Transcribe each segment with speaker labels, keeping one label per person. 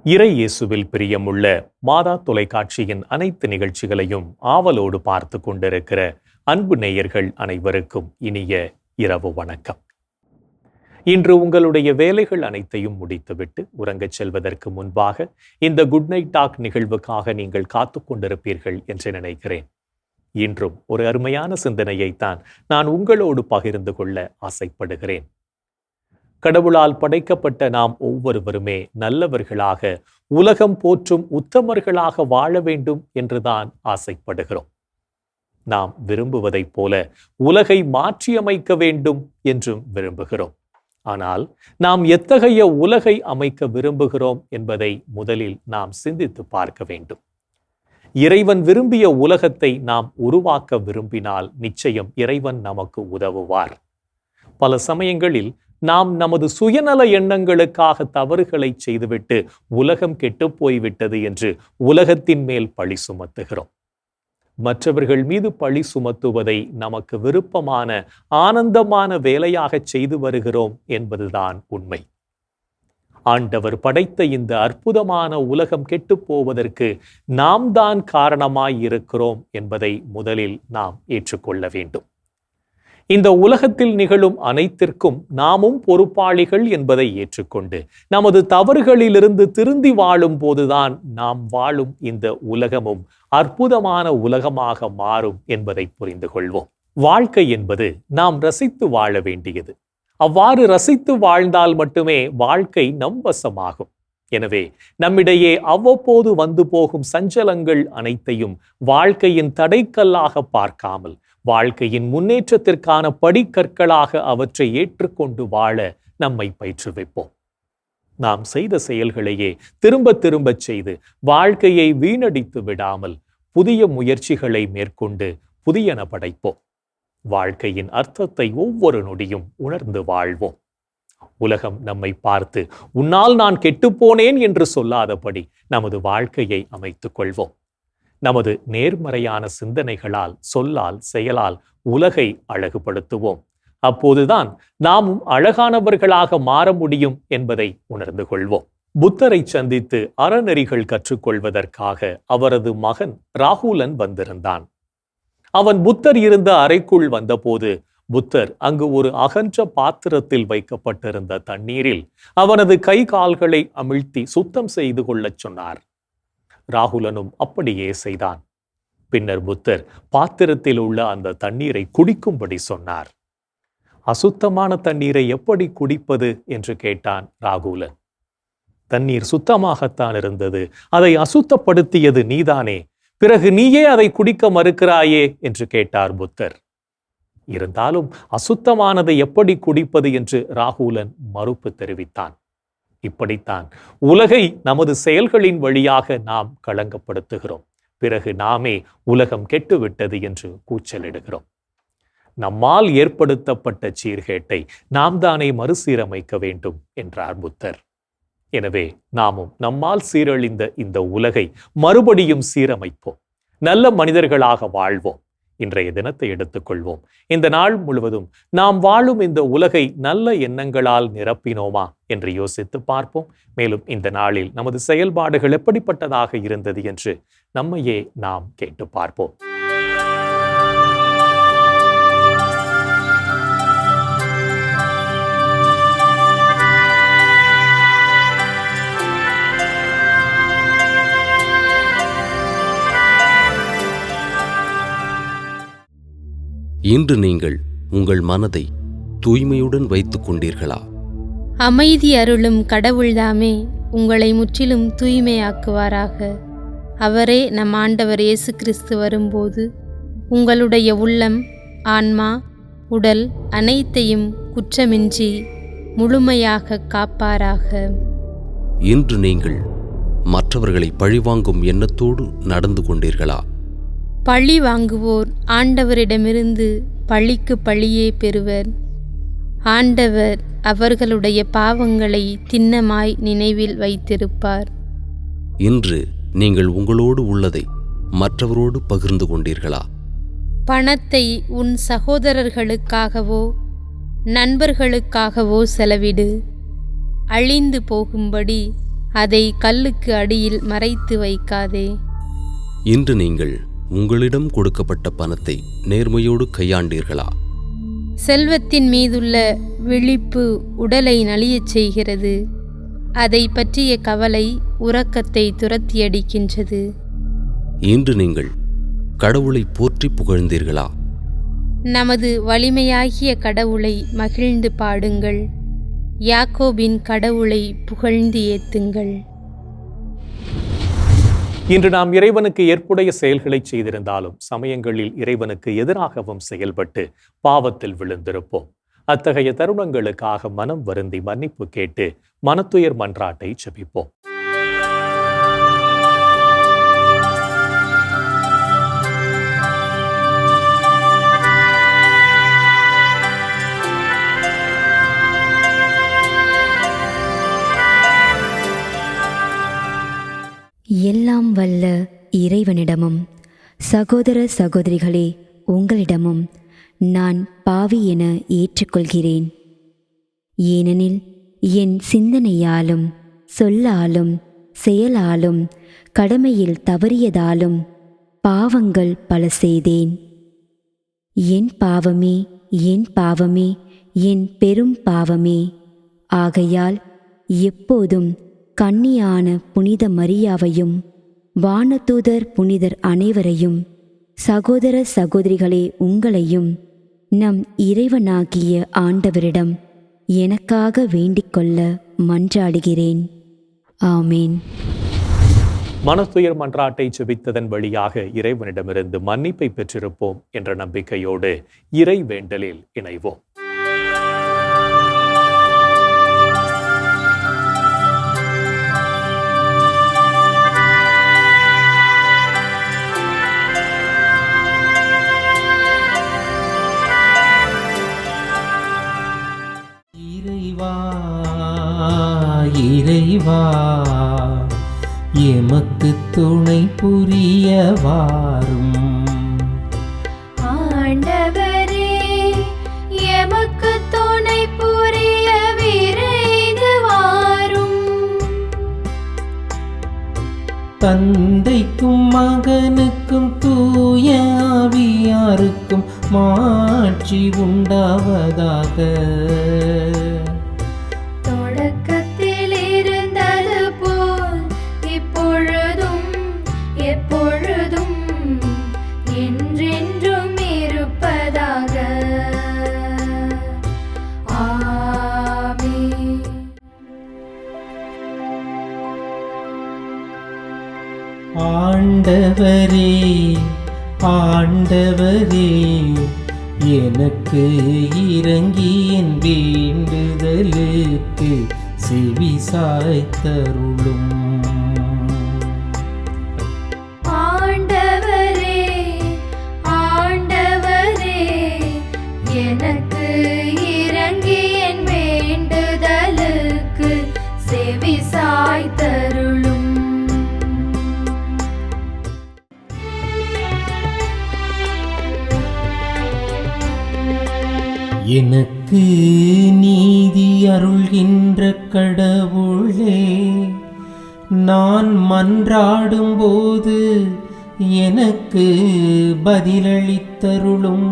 Speaker 1: இறை இயேசுவில் பிரியமுள்ள மாதா தொலைக்காட்சியின் அனைத்து நிகழ்ச்சிகளையும் ஆவலோடு பார்த்து கொண்டிருக்கிற அன்பு நேயர்கள் அனைவருக்கும் இனிய இரவு வணக்கம். இன்று உங்களுடைய வேலைகள் அனைத்தையும் முடித்துவிட்டு உறங்கச் செல்வதற்கு முன்பாக இந்த குட் நைட் டாக் நிகழ்வுக்காக நீங்கள் காத்து கொண்டிருப்பீர்கள் என்று நினைக்கிறேன். இன்றும் ஒரு அருமையான சிந்தனையைத்தான் நான் உங்களோடு பகிர்ந்து கொள்ள ஆசைப்படுகிறேன். கடவுளால் படைக்கப்பட்ட நாம் ஒவ்வொருவருமே நல்லவர்களாக, உலகம் போற்றும் உத்தமர்களாக வாழ வேண்டும் என்றுதான் ஆசைப்படுகிறோம். நாம் விரும்புவதைப் போல உலகை மாற்றியமைக்க வேண்டும் என்றும் விரும்புகிறோம். ஆனால் நாம் எத்தகைய உலகை அமைக்க விரும்புகிறோம் என்பதை முதலில் நாம் சிந்தித்து பார்க்க வேண்டும். இறைவன் விரும்பிய உலகத்தை நாம் உருவாக்க விரும்பினால் நிச்சயம் இறைவன் நமக்கு உதவுவார். பல சமயங்களில் நாம் நமது சுயநல எண்ணங்களுக்காக தவறுகளை செய்துவிட்டு உலகம் கெட்டுப் போய்விட்டது என்று உலகத்தின் மேல் பழி சுமத்துகிறோம். மற்றவர்கள் மீது பழி சுமத்துவதை நமக்கு விருப்பமான, ஆனந்தமான வேலையாக செய்து வருகிறோம் என்பதுதான் உண்மை. ஆண்டவர் படைத்த இந்த அற்புதமான உலகம் கெட்டுப் போவதற்கு நாம் தான் காரணமாயிருக்கிறோம் என்பதை முதலில் நாம் ஏற்றுக்கொள்ள வேண்டும். இந்த உலகத்தில் நிகழும் அனைத்திற்கும் நாமும் பொறுப்பாளிகள் என்பதை ஏற்றுக்கொண்டு நமது தவறுகளிலிருந்து திருந்தி வாழும் போதுதான் நாம் வாழும் இந்த உலகமும் அற்புதமான உலகமாக மாறும் என்பதை புரிந்து கொள்வோம். வாழ்க்கை என்பது நாம் ரசித்து வாழ வேண்டியது. அவ்வாறு ரசித்து வாழ்ந்தால் மட்டுமே வாழ்க்கை நம் வசமாகும். எனவே நம்மிடையே அவ்வப்போது வந்து போகும் சஞ்சலங்கள் அனைத்தையும் வாழ்க்கையின் தடைக்கல்லாக பார்க்காமல் வாழ்க்கையின் முன்னேற்றத்திற்கான படிக்கற்களாக அவற்றை ஏற்றுக்கொண்டு வாழ நம்மை பயிற்றுவிப்போம். நாம் செய்த செயல்களையே திரும்ப திரும்ப செய்து வாழ்க்கையை வீணடித்து விடாமல் புதிய முயற்சிகளை மேற்கொண்டு புதியன படைப்போம். வாழ்க்கையின் அர்த்தத்தை ஒவ்வொரு நொடியும் உணர்ந்து வாழ்வோம். உலகம் நம்மை பார்த்து உன்னால் நான் கெட்டுப்போனேன் என்று சொல்லாதபடி நமது வாழ்க்கையை அமைத்துக் கொள்வோம். நமது நேர்மறையான சிந்தனைகளால், சொல்லால், செயலால் உலகை அழகுபடுத்துவோம். அப்போதுதான் நாமும் அழகானவர்களாக மாற முடியும் என்பதை உணர்ந்து கொள்வோம். புத்தரை சந்தித்து அறநெறிகள் கற்றுக்கொள்வதற்காக அவரது மகன் ராகுலன் வந்திருந்தான். அவன் புத்தர் இருந்த அறைக்குள் வந்தபோது புத்தர் அங்கு ஒரு அகன்ற பாத்திரத்தில் வைக்கப்பட்டிருந்த தண்ணீரில் அவனது கை கால்களை அமிழ்த்தி சுத்தம் செய்து கொள்ளச் சொன்னார். ராகுலனும் அப்படியே செய்தான். பின்னர் புத்தர் பாத்திரத்தில் உள்ள அந்த தண்ணீரை குடிக்கும்படி சொன்னார். அசுத்தமான தண்ணீரை எப்படி குடிப்பது என்று கேட்டான் ராகுலன். தண்ணீர் சுத்தமாகத்தான் இருந்தது, அதை அசுத்தப்படுத்தியது நீதானே, பிறகு நீயே அதை குடிக்க மறுக்கிறாயே என்று கேட்டார் புத்தர். இருந்தாலும் அசுத்தமானதை எப்படி குடிப்பது என்று ராகுலன் மறுப்பு தெரிவித்தான். இப்படித்தான் உலகை நமது செயல்களின் வழியாக நாம் களங்கப்படுத்துகிறோம். பிறகு நாமே உலகம் கெட்டுவிட்டது என்று கூச்சலிடுகிறோம். நம்மால் ஏற்படுத்தப்பட்ட சீர்கேட்டை நாம் தானே மறுசீரமைக்க வேண்டும் என்றார் புத்தர். எனவே நாமும் நம்மால் சீரழிந்த இந்த உலகை மறுபடியும் சீரமைப்போம். நல்ல மனிதர்களாக வாழ்வோம். இன்றைய தினத்தை எடுத்துக்கொள்வோம். இந்த நாள் முழுவதும் நாம் வாழும் இந்த உலகை நல்ல எண்ணங்களால் நிரப்பினோமா என்று யோசித்து பார்ப்போம். மேலும் இந்த நாளில் நமது செயல்பாடுகள் எப்படிப்பட்டதாக இருந்தது என்று நம்மையே நாம் கேட்டு பார்ப்போம்.
Speaker 2: இன்று நீங்கள் உங்கள் மனதை தூய்மையுடன் வைத்துக் கொண்டீர்களா?
Speaker 3: அமைதி அருளும் கடவுள்தாமே உங்களை முற்றிலும் தூய்மையாக்குவாராக. அவரே நம் ஆண்டவர் இயேசு கிறிஸ்து வரும்போது உங்களுடைய உள்ளம், ஆன்மா, உடல் அனைத்தையும் குற்றமின்றி முழுமையாக காப்பாராக.
Speaker 2: இன்று நீங்கள் மற்றவர்களை பழிவாங்கும் எண்ணத்தோடு நடந்து கொண்டீர்களா?
Speaker 3: பழி வாங்குவோர் ஆண்டவரிடமிருந்து பழிக்கு பழியே பெறுவர். ஆண்டவர் அவர்களுடைய பாவங்களை திண்ணமாய் நினைவில் வைத்திருப்பார்.
Speaker 2: இன்று நீங்கள் உங்களோடு உள்ளதை மற்றவரோடு பகிர்ந்து கொண்டீர்களா?
Speaker 3: பணத்தை உன் சகோதரர்களுக்காகவோ நண்பர்களுக்காகவோ செலவிடு. அழிந்து போகும்படி அதை கல்லுக்கு அடியில் மறைத்து வைக்காதே.
Speaker 2: இன்று நீங்கள் உங்களிடம் கொடுக்கப்பட்ட பணத்தை நேர்மையோடு கையாண்டீர்களா?
Speaker 3: செல்வத்தின் மீதுள்ள விழிப்பு உடலை நலியச் செய்கிறது. அதை பற்றிய கவலை உறக்கத்தை துரத்தியடிக்கின்றது.
Speaker 2: இன்று நீங்கள் கடவுளை போற்றி புகழ்ந்தீர்களா?
Speaker 3: நமது வலிமையாகிய கடவுளை மகிழ்ந்து பாடுங்கள். யாக்கோபின் கடவுளை புகழ்ந்து ஏத்துங்கள்.
Speaker 1: இன்று நாம் இறைவனுக்கு ஏற்புடைய செயல்களை செய்திருந்தாலும் சமயங்களில் இறைவனுக்கு எதிராகவும் செயல்பட்டு பாவத்தில் விழுந்திருப்போம். அத்தகைய தருணங்களுக்காக மனம் வருந்தி மன்னிப்பு கேட்டு மனத்துயர் மன்றாட்டை ஜெபிப்போம்.
Speaker 4: எல்லாம் வல்ல இறைவனிடமும் சகோதர சகோதரிகளே உங்களிடமும் நான் பாவி என ஏற்றுக்கொள்கிறேன். ஏனெனில் என் சிந்தனையாலும் சொல்லாலும் செயலாலும் கடமையில் தவறியதாலும் பாவங்கள் பல செய்தேன். என் பாவமே, என் பாவமே, என் பெரும் பாவமே. ஆகையால் எப்போதும் கன்னியான புனித மரியாவையும் வானதூதர் புனிதர் அனைவரையும் சகோதர சகோதரிகளே உங்களையும் நம் இறைவனாகிய ஆண்டவரிடம் எனக்காக வேண்டிக்கொள்ள மன்றாடுகிறேன். ஆமேன்.
Speaker 1: மனத்துயர் மன்றாட்டை ஜெபித்ததன் வழியாக இறைவனிடமிருந்து மன்னிப்பை பெற்றிருப்போம் என்ற நம்பிக்கையோடு இறை வேண்டலில் இணைவோம்.
Speaker 5: இறைவா எமக்கு துணை புரிய வாரும்.
Speaker 6: ஆண்டவரே எமக்கு துணை புரிய விரைந்து வாரும்.
Speaker 5: தந்தைக்கும் மகனுக்கும் தூய ஆவியாருக்கும் மாட்சி உண்டாவதாக.
Speaker 6: தொடக்கத்தில் இருந்தது போல் இப்பொழுதும் எப்பொழுதும் என்றென்றும் இருப்பதாக. ஆமென்.
Speaker 5: ஆண்டவரே ஆண்டவரே எனக்கு இரங்கி என் வேண்டுதலுக்கு செவி சாய்த்தருளும்.
Speaker 6: ஆண்டவரே ஆண்டவரே எனக்கு இரங்கி என் வேண்டுதலுக்கு செவி சாய்த்தருளும்.
Speaker 5: எனக்கு நீதி அருள்கின்ற கடவுளே, நான் மன்றாடும்போது எனக்கு பதிலளித்தருளும்.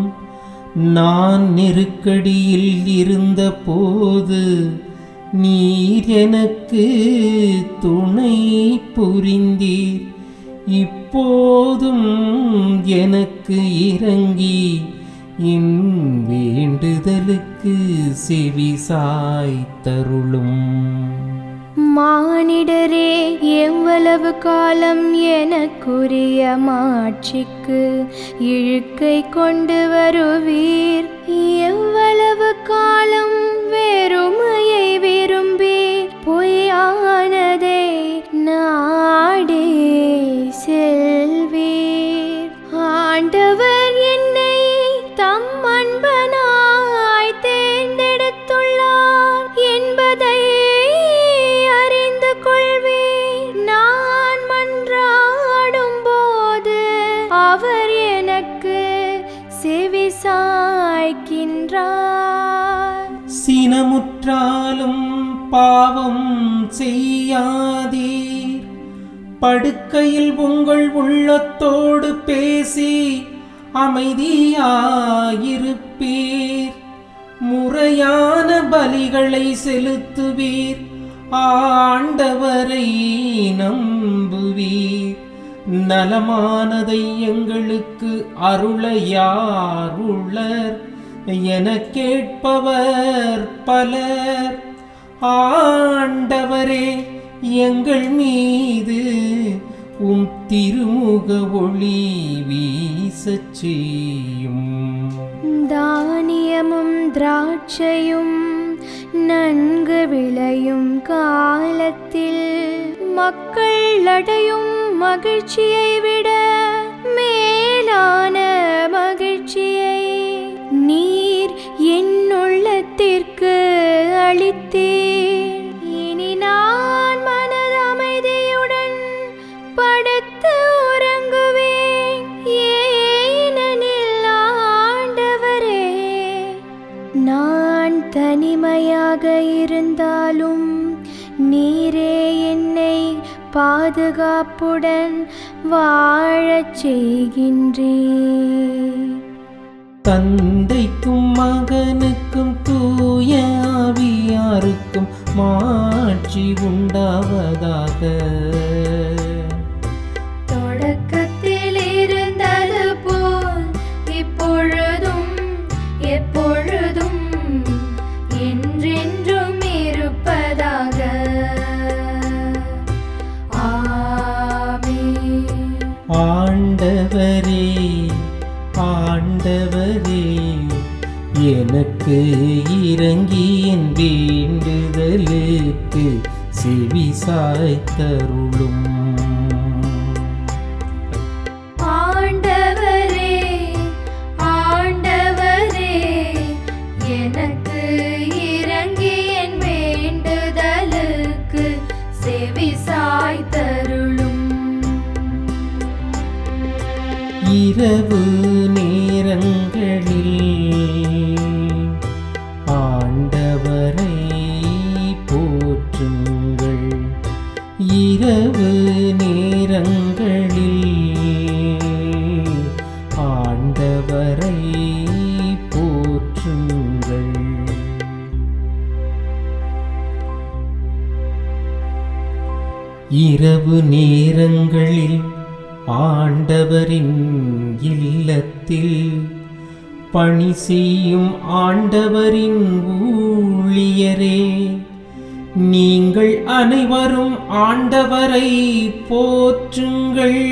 Speaker 5: நான் நெருக்கடியில் இருந்த போது நீர் எனக்கு துணை புரிந்தீர். இப்போதும் எனக்கு இரங்கி என் வேண்டுதலுக்கு செவி சாய்த்தருளும்.
Speaker 6: மானிடரே எவ்வளவு காலம் எனக்குரிய மாட்சிக்கு இழுக்கை கொண்டு வருவீர்? எவ்வளவு காலம் வெறுமையை விரும்பி பொய்யானதை நாடே செல்வீர்? ஆண்டவர் என்னை தம் அன்பனாய் தேர்ந்தெடுத்துள்ளார் என்பதை அறிந்து கொள்வேன். நான் மன்றாடும் போது அவர் எனக்கு செவி சாய்க்கின்றார்.
Speaker 5: சினமுற்றாலும் பாவம் செய்யாதீர். படுக்கையில் உங்கள் உள்ளத்தோடு பேசி அமைதியாயிருப்பீர். முறையான பலிகளை செலுத்துவீர், ஆண்டவரை நம்புவீர். நலமானதை எங்களுக்கு அருள யார் உள்ளர் என கேட்பவர் பலர். ஆண்டவரே, எங்கள் மீது உம் திருமுக ஒளி வீசச் செய்யும்.
Speaker 6: தானியமும் திராட்சையும் நன்கு விளையும் காலத்தில் மக்கள் அடையும் மகிழ்ச்சியை விட மேலான மகிழ்ச்சியை நீர் என் உள்ளத்திற்கு அளித்தீர். இனி நான் மனது அமைதியுடன் படுத்து உறங்குவேன். ஏனெனில் ஆண்டவரே, நான் தனிமையாக இருந்தாலும் நீரே என்னை பாதுகாப்புடன் வாழச் செய்கின்றீர்.
Speaker 5: தந்தைக்கும் மகனுக்கும் தூய ஆவியாருக்கும் மாட்சி உண்டாவதாக.
Speaker 6: தொடக்கத்தில் இருந்தது போல் இப்பொழுதும் எப்பொழுதும் என்றென்றும் இருப்பதாக. ஆமென்.
Speaker 5: ஆண்டவரே, ஆண்டவரே, எனக்கு இரங்கி என் வேண்டுதலுக்கு செவி சாய்த்தருளும்.
Speaker 6: ஆண்டவரே, ஆண்டவரே, எனக்கு இரங்கி என் வேண்டுதலுக்கு செவி சாய்த்தருளும்.
Speaker 5: இரவு நேரங்களில் ஆண்டவரை போற்றுங்கள். இரவு நேரங்களில் ஆண்டவரை போற்றுங்கள். இரவு நேரங்களில் ஆண்டவரின் இல்லத்தில் பணி செய்யும் ஆண்டவரின் ஊழியரே, நீங்கள் அனைவரும் ஆண்டவரை போற்றுங்கள்.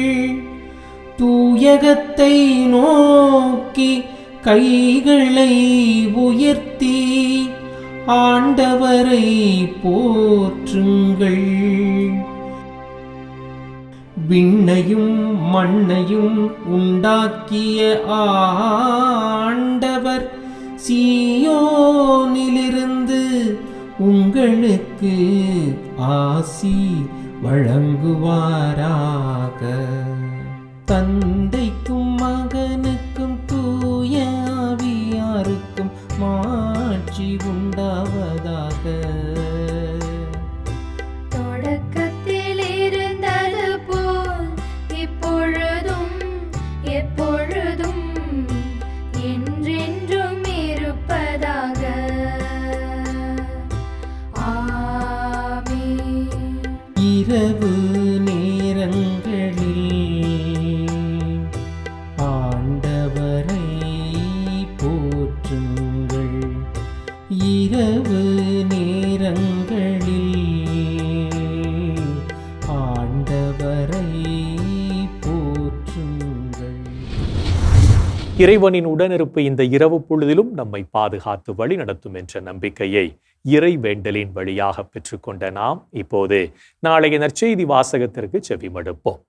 Speaker 5: தூயகத்தை நோக்கி கைகளை உயர்த்தி ஆண்டவரை போற்றுங்கள். விண்ணையும் மண்ணையும் உண்டாக்கிய ஆண்டவர் சீயோனிலிருந்து உங்களுக்கு ஆசி வழங்குவாராக. தந்தைக்கும் மகனுக்கும் தூய ஆவியாருக்கும் மாட்சி உண்டாவதாக.
Speaker 6: தொடக்கத்தில் இருந்தது போல் இப்பொழுதும் எப்பொழுதும் என்றென்றும் இருப்பதாக. ஆமென்.
Speaker 5: இரவு நேரங்களில் ஆண்டவரை போற்றுங்கள். இரவு நேரங்களில் ஆண்டவரை போற்றுங்கள்.
Speaker 1: இறைவனின் உடனிருப்பு இந்த இரவு பொழுதிலும் நம்மை பாதுகாத்து வழி நடத்தும் என்ற நம்பிக்கையை இறை வேண்டலின் வழியாக பெற்றுக்கொண்ட நாம் இப்போது நாளைய நற்செய்தி வாசகத்திற்கு செவிமடுப்போம்.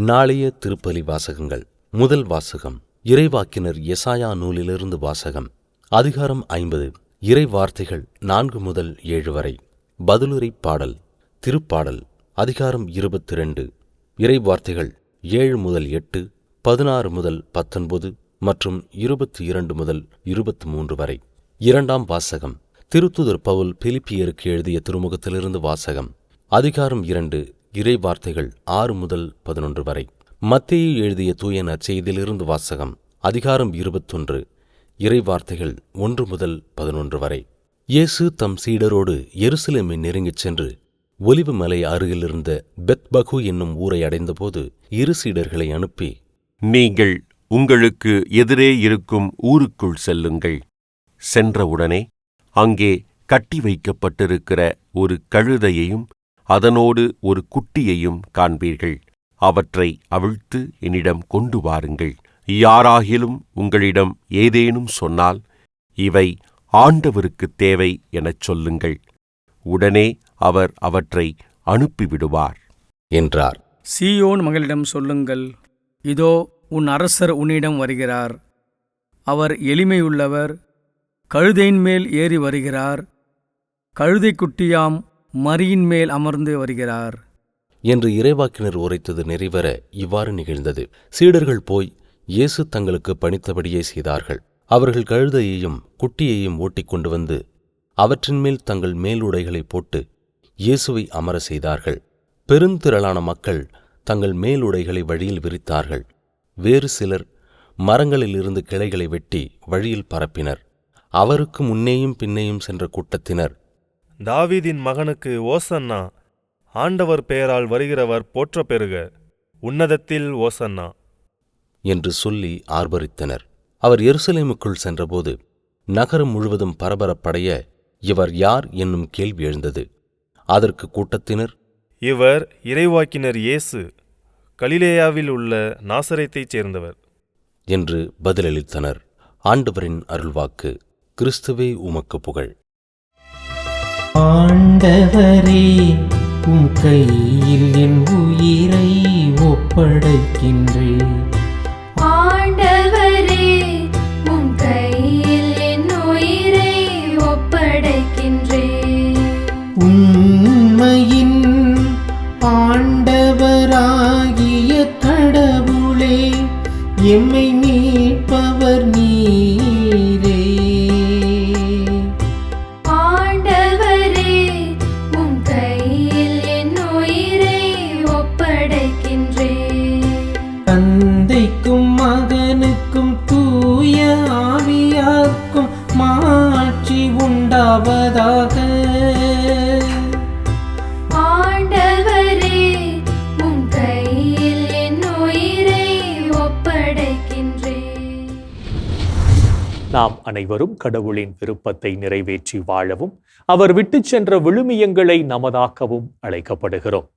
Speaker 2: நாளைய திருப்பலி வாசகங்கள். முதல் வாசகம் இறைவாக்கினர் எசாயா நூலிலிருந்து வாசகம். அதிகாரம் 50. இறை வார்த்தைகள் 4 முதல் 7 வரை. பதிலுரை பாடல். திருப்பாடல் அதிகாரம் 22. இறை வார்த்தைகள் 7 முதல் 8, 16 முதல் 19 மற்றும் 22 முதல் 23 வரை. இரண்டாம் வாசகம். திருத்துதர் பவுல் பிலிப்பியருக்கு எழுதிய திருமுகத்திலிருந்து வாசகம். அதிகாரம் 2. இறை வார்த்தைகள் 6 முதல் 11 வரை. மத்தேயு எழுதிய தூய நற்செய்தியிலிருந்து வாசகம். அதிகாரம் 21. இறை வார்த்தைகள் 1 முதல் 11 வரை. இயேசு தம் சீடரோடு எருசலேமை நெருங்கிச் சென்று ஒலிவு மலை அருகிலிருந்த பெத்பகு என்னும் ஊரை அடைந்தபோது இரு சீடர்களை அனுப்பி,
Speaker 7: நீங்கள் உங்களுக்கு எதிரே இருக்கும் ஊருக்குள் செல்லுங்கள். சென்றவுடனே அங்கே கட்டி வைக்கப்பட்டிருக்கிற ஒரு கழுதையையும் அதனோடு ஒரு குட்டியையும் காண்பீர்கள். அவற்றை அவிழ்த்து என்னிடம் கொண்டு வாருங்கள். யாராகிலும் உங்களிடம் ஏதேனும் சொன்னால், இவை ஆண்டவருக்குத் தேவை எனச் சொல்லுங்கள். உடனே அவர் அவற்றை அனுப்பிவிடுவார்
Speaker 2: என்றார்.
Speaker 8: சீயோன் மகளிடம் சொல்லுங்கள், இதோ உன் அரசர் உன்னிடம் வருகிறார். அவர் எளிமையுள்ளவர், கழுதையின் மேல் ஏறி வருகிறார், கழுதைக்குட்டியாம் மரியின் மேல் அமர்ந்து வருகிறார்
Speaker 2: என்று இறைவாக்கினர் உரைத்தது நிறைவேற இவ்வாறு நிகழ்ந்தது. சீடர்கள் போய் இயேசு தங்களுக்கு பணித்தபடியே செய்தார்கள். அவர்கள் கழுதையையும் குட்டியையும் ஓட்டிக் கொண்டு வந்து அவற்றின் மேல் தங்கள் மேலுடைகளை போட்டு இயேசுவை அமர செய்தார்கள். பெருந்திரளான மக்கள் தங்கள் மேலுடைகளை வழியில் விரித்தார்கள். வேறு சிலர் மரங்களிலிருந்து கிளைகளை வெட்டி வழியில் பரப்பினர். அவருக்கு முன்னேயும் பின்னேயும் சென்ற கூட்டத்தினர்,
Speaker 9: தாவீதின் மகனுக்கு ஓசன்னா, ஆண்டவர் பெயரால் வருகிறவர் போற்ற பெறுக, உன்னதத்தில் ஓசன்னா
Speaker 2: என்று சொல்லி ஆர்ப்பரித்தனர். அவர் எருசலேமுக்குள் சென்றபோது நகரம் முழுவதும் பரபரப்படைய இவர் யார் என்னும் கேள்வி எழுந்தது. அதற்கு கூட்டத்தினர்,
Speaker 9: இவர் இறைவாக்கினர் இயேசு, கலிலேயாவில் உள்ள நாசரேத்தைச் சேர்ந்தவர்
Speaker 2: என்று பதிலளித்தனர். ஆண்டவரின் அருள்வாக்கு. கிறிஸ்துவே உமக்கு புகழ்.
Speaker 5: ஆண்டவரே, உம் கையில் என் உயிரை ஒப்படைக்கின்றேன்.
Speaker 6: ஆண்டவரே, உம் கையில் என் உயிரை ஒப்படைக்கின்றேன்.
Speaker 5: உண்மையின் ஆண்டவராகிய கடவுளே, எம்மை மீட்பவர் நீரே.
Speaker 6: ஆண்டவரே, உம் கையில் என் உயிரை ஒப்படைக்கின்றேன்.
Speaker 5: தந்தைக்கும் மகனுக்கும் தூய ஆவியார்க்கும் மாட்சி உண்டாவதாக.
Speaker 6: ஆண்டவரே, உம் கையில் என் உயிரை ஒப்படைக்கின்றேன்.
Speaker 1: நாம் அனைவரும் கடவுளின் விருப்பத்தை நிறைவேற்றி வாழவும் அவர் விட்டுச் சென்ற விழுமியங்களை நமதாக்கவும் அழைக்கப்படுகிறோம்.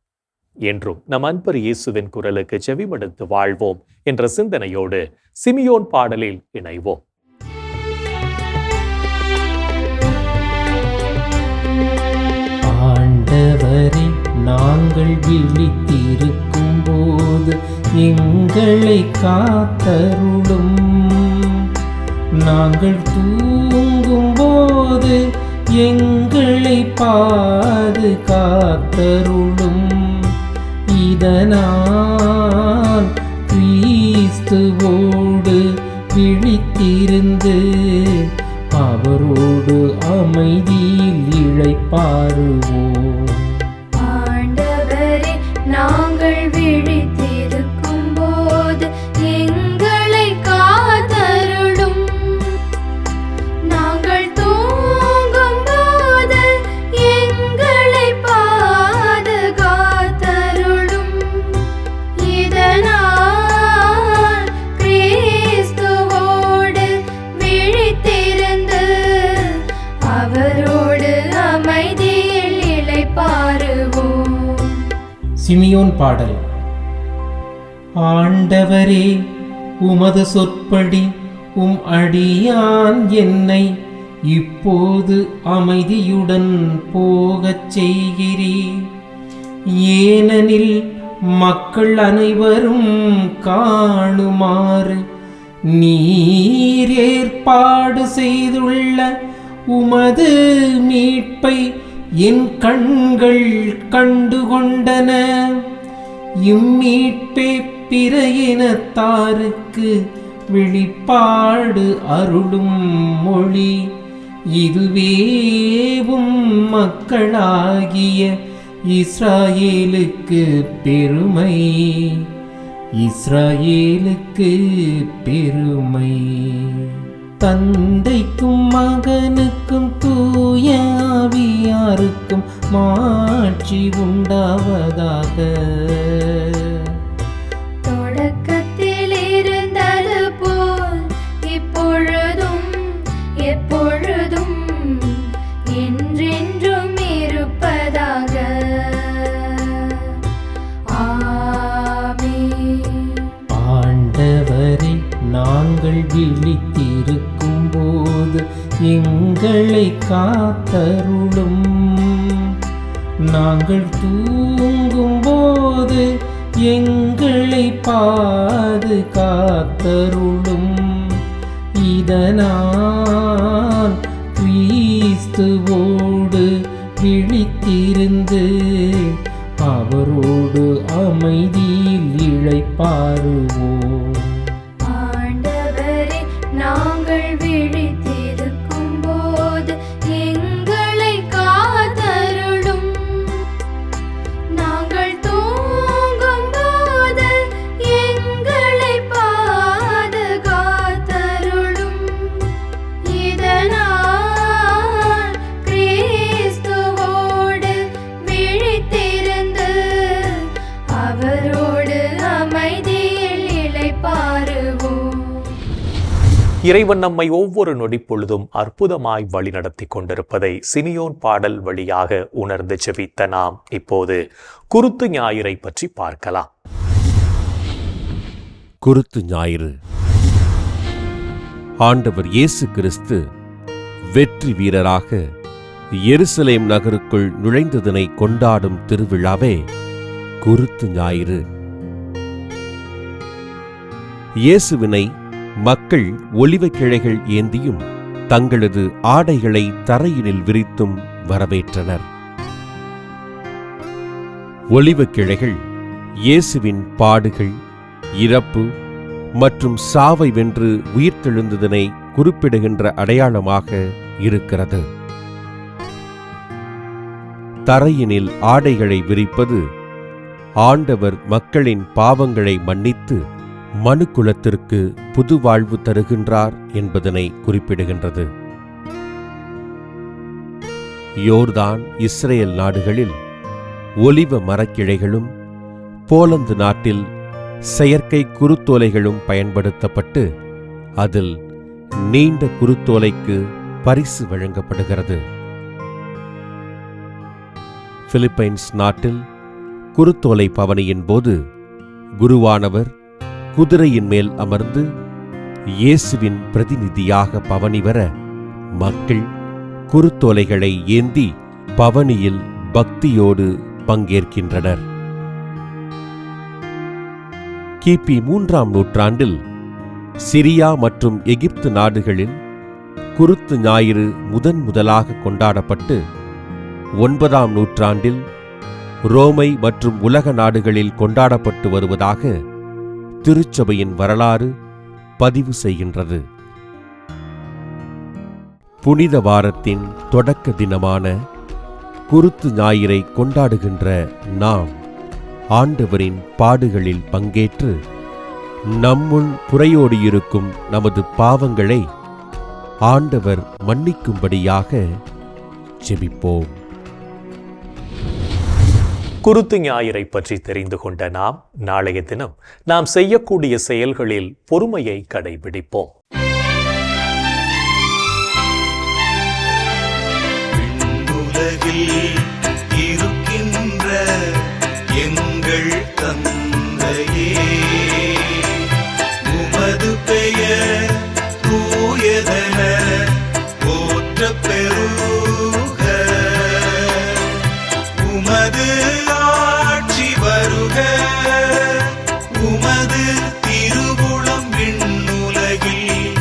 Speaker 1: என்றும் நம் அன்பர் இயேசுவின் குரலுக்கு செவிமடுத்து வாழ்வோம் என்ற சிந்தனையோடு சிமியோன் பாடலில் இணைவோம்.
Speaker 5: ஆண்டவரே, நாங்கள் விழித்திருக்கும் போது எங்களை காத்தருளும். நாங்கள் தூங்கும் போது எங்களை பாதுகாத்தருளும். இதனால் கிறிஸ்துவோடு விழித்திருந்து அவரோடு அமைதியில் இளைப்பாறுவோம்.
Speaker 6: ஆண்டவரே, நாங்கள் விழித்திருக்கும் போது எங்களை காத்தருளும். நாங்கள் தூங்கும் போது எங்களை பாதுகாத்தருளும். இதனால் கிறிஸ்துவோடு விழித்திருந்து அவரோடு அமைதியில் இளைப்பாறுவோம்.
Speaker 5: சிமியோன் பாடல். ஆண்டவரே, உமது சொற்படி உம் அடியான் என்னை இப்போது அமைதியுடன் போகச் செய்கிறீர். ஏனெனில் மக்கள் அனைவரும் காணுமாறு நீர் ஏற்பாடு செய்துள்ள உமது மீட்பை என் கண்கள் கண்டுகொண்டன. இம்மீட்பே பிற இனத்தாருக்கு வெளிப்பாடு அருளும் மொழி. இதுவேவும் மக்களாகிய இஸ்ராயேலுக்கு பெருமை, இஸ்ராயேலுக்கு பெருமை. தந்தைக்கும் மகனுக்கும் தூய ஆவியாருக்கும் மாட்சி உண்டாவதாக.
Speaker 6: தொடக்கத்தில் இருந்தது போல் இப்பொழுதும் எப்பொழுதும் என்றென்றும் இருப்பதாக. ஆமென்.
Speaker 5: ஆண்டவரே, நாங்கள் விழித்திருக்கும் போது எங்களை காத்தருளும். நாங்கள் தூங்கும் போது எங்களை பாதுகாத்தருளும். இதனால் கிறிஸ்துவோடு விழித்திருந்து அவரோடு அமைதியில் இளைப்பாறுவோம்.
Speaker 6: ஆண்டவரே, நாங்கள் விழித்திருக்கும் போது எங்களை காத்தருளும். நாங்கள் தூங்கும் போது எங்களை பாதுகாத்தருளும். இதனால் கிறிஸ்துவோடு விழித்திருந்து அவரோடு அமைதியில் இளைப்பாறுவோம்.
Speaker 1: இறைவன் நம்மை ஒவ்வொரு நொடிப்பொழுதும் அற்புதமாய் வழிநடத்தி கொண்டிருப்பதை சினியோன் பாடல் வழியாக உணர்ந்து செபித்த நாம் இப்போது குருத்து ஞாயிறை பற்றி பார்க்கலாம்.
Speaker 7: குருத்து ஞாயிறு ஆண்டவர் இயேசு கிறிஸ்து வெற்றி வீரராக எருசலேம் நகருக்குள் நுழைந்ததனை கொண்டாடும் திருவிழாவே குருத்து ஞாயிறு. இயேசுவினை மக்கள் ஒலிவக் கிளைகள் ஏந்தியும் தங்களது ஆடைகளை தரையினில் விரித்தும் வரவேற்றனர். ஒலிவக் கிளைகள் இயேசுவின் பாடுகள், இறப்பு மற்றும் சாவை வென்று உயிர்த்தெழுந்ததனை குறிப்பிடுகின்ற அடையாளமாக இருக்கிறது. தரையினில் ஆடைகளை விரிப்பது ஆண்டவர் மக்களின் பாவங்களை மன்னித்து மனுக்குலத்திற்கு புது வாழ்வு தருகின்றார் என்பதனை குறிப்பிடுகின்றது. யோர்தான், இஸ்ரேல் நாடுகளில் ஒலிவ மரக்கிளைகளும் போலந்து நாட்டில் செயற்கை குருத்தோலைகளும் பயன்படுத்தப்பட்டு அதில் நீண்ட குருத்தோலைக்கு பரிசு வழங்கப்படுகிறது. பிலிப்பைன்ஸ் நாட்டில் குருத்தோலை பவனியின் போது குருவானவர் குதிரையின் மேல் அமர்ந்து இயேசுவின் பிரதிநிதியாக பவனி வர மக்கள் குருத்தோலைகளை ஏந்தி பவனியில் பக்தியோடு பங்கேற்கின்றனர். கிபி 3ஆம் நூற்றாண்டில் சிரியா மற்றும் எகிப்து நாடுகளில் குருத்து ஞாயிறு முதலாக கொண்டாடப்பட்டு 9ஆம் நூற்றாண்டில் ரோமை மற்றும் உலக நாடுகளில் கொண்டாடப்பட்டு வருவதாக திருச்சபையின் வரலாறு பதிவு செய்கின்றது. புனித வாரத்தின் தொடக்க தினமான குருத்து ஞாயிறை கொண்டாடுகின்ற நாம் ஆண்டவரின் பாடுகளில் பங்கேற்று நம்முள் புரையோடியிருக்கும் நமது பாவங்களை ஆண்டவர் மன்னிக்கும்படியாக ஜெபிப்போம்.
Speaker 1: குருத்து ஞாயிறை பற்றி தெரிந்து கொண்ட நாம் நாளைய தினம் நாம் செய்யக்கூடிய செயல்களில் பொறுமையை கடைபிடிப்போம்.
Speaker 10: உலகில் இருக்கின்ற எங்கள் தந்தையே, உமது பெயர் தூயதென போற்றப் பெறுக. உமது ஆட்சி வருக. உமது திருவுளம் விண்ணுலகில்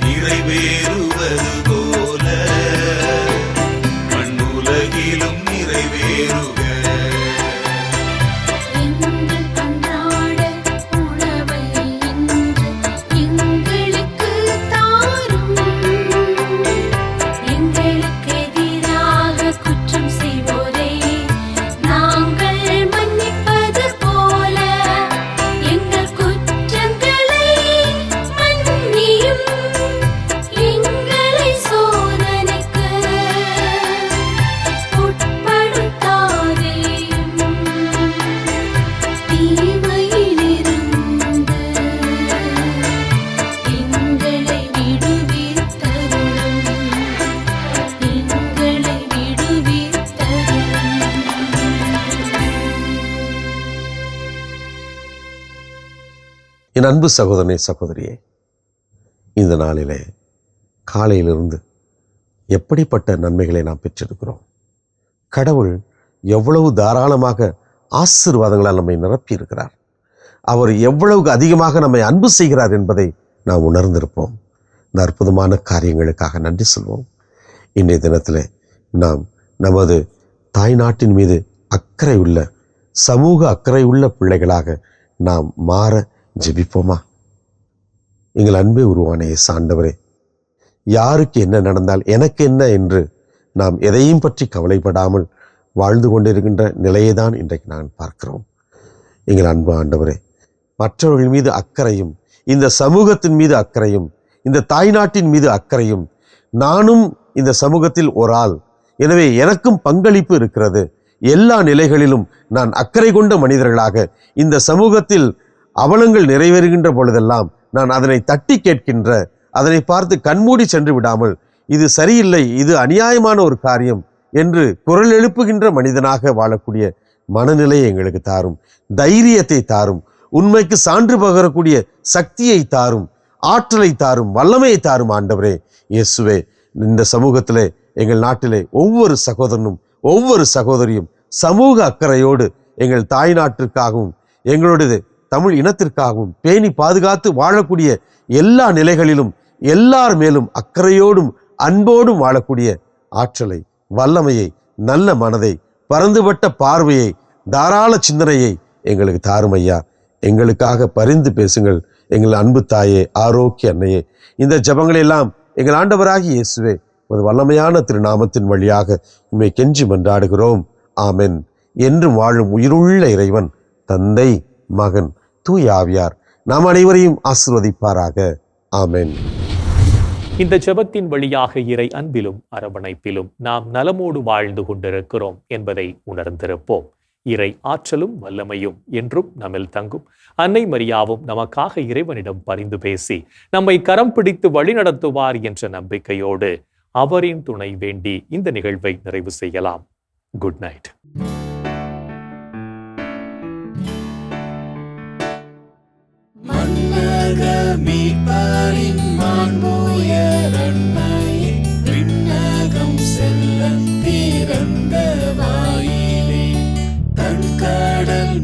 Speaker 10: நிறைவேறுவது போல மண்ணுலகிலும்
Speaker 11: என் அன்பு சகோதரனே, சகோதரியே, இந்த நாளிலே காலையிலிருந்து எப்படிப்பட்ட நன்மைகளை நாம் பெற்றிருக்கிறோம். கடவுள் எவ்வளவு தாராளமாக ஆசீர்வாதங்களால் நம்மை நிரப்பி இருக்கிறார். அவர் எவ்வளவு அதிகமாக நம்மை அன்பு செய்கிறார் என்பதை நாம் உணர்ந்திருப்போம். இந்த அற்புதமான காரியங்களுக்காக நன்றி சொல்வோம். இன்றைய தினத்தில் நாம் நமது தாய்நாட்டின் மீது அக்கறை உள்ள, சமூக அக்கறை உள்ள பிள்ளைகளாக நாம் மாற ஜெபிப்போமா? எங்கள் அன்பே உருவான இயேசு ஆண்டவரே, யாருக்கு என்ன நடந்தால் எனக்கு என்ன என்று நாம் எதையும் பற்றி கவலைப்படாமல் வாழ்ந்து கொண்டிருக்கின்ற நிலையை தான் இன்றைக்கு நான் பார்க்கிறோம். எங்கள் அன்பு ஆண்டவரே, மற்றவர்கள் மீது அக்கறையும், இந்த சமூகத்தின் மீது அக்கறையும், இந்த தாய்நாட்டின் மீது அக்கறையும், நானும் இந்த சமூகத்தில் ஒரு ஆள், எனவே எனக்கும் பங்களிப்பு இருக்கிறது, எல்லா நிலைகளிலும் நான் அக்கறை கொண்ட மனிதர்களாக இந்த சமூகத்தில் அவலங்கள் நிறைவேறுகின்ற பொழுதெல்லாம் நான் அதனை தட்டி கேட்கின்ற, அதனை பார்த்து கண்மூடி சென்று விடாமல் இது சரியில்லை, இது அநியாயமான ஒரு காரியம் என்று குரல் எழுப்புகின்ற மனிதனாக வாழக்கூடிய மனநிலையை எங்களுக்கு தாரும், தைரியத்தை தாரும், உண்மைக்கு சான்று பகரக்கூடிய சக்தியை தாரும், ஆற்றலை தாரும், வல்லமையை தாரும். ஆண்டவரே இயேசுவே, இந்த சமூகத்திலே, எங்கள் நாட்டிலே ஒவ்வொரு சகோதரனும் ஒவ்வொரு சகோதரியும் சமூக அக்கறையோடு எங்கள் தாய் நாட்டிற்காகவும் எங்களுடைய தமிழ் இனத்திற்காகவும் பேணி பாதுகாத்து வாழக்கூடிய எல்லா நிலைகளிலும் எல்லார் மேலும் அக்கறையோடும் அன்போடும் வாழக்கூடிய ஆற்றலை, வல்லமையை, நல்ல மனதை, பரந்துபட்ட பார்வையை, தாராள சிந்தனையை எங்களுக்கு தாரும் ஐயா. எங்களுக்காக பரிந்து பேசுங்கள் எங்கள் அன்பு தாயே, ஆரோக்கிய அன்னையே. இந்த ஜெபங்களை எல்லாம் எங்கள் ஆண்டவராகிய இயேசுவே ஒரு வல்லமையான திருநாமத்தின் வழியாக உம்மை கெஞ்சி மன்றாடுகிறோம். ஆமென். என்றும் வாழும் உயிருள்ள இறைவன் தந்தை, மகன், தூய ஆவியார் நாம் அனைவரையும் ஆசீர்வதிப்பாராக. ஆமென்.
Speaker 1: இந்த ஜெபத்தின் வழியாக இறை அன்பிலும் அரவணைப்பிலும் நாம் நலமோடு வாழ்ந்து கொண்டிருக்கிறோம் என்பதை உணர்ந்திருப்போம். இறை ஆற்றலும் வல்லமையும் என்றும் நம்மில் தங்கும். அன்னை மரியாவும் நமக்காக இறைவனிடம் பரிந்து பேசி நம்மை கரம் பிடித்து வழிநடத்துவார் என்ற நம்பிக்கையோடு அவரின் துணை வேண்டி இந்த நிகழ்வை நிறைவு செய்யலாம். Good night.
Speaker 10: செல்ல திறந்த வாயிலே தன் கடல்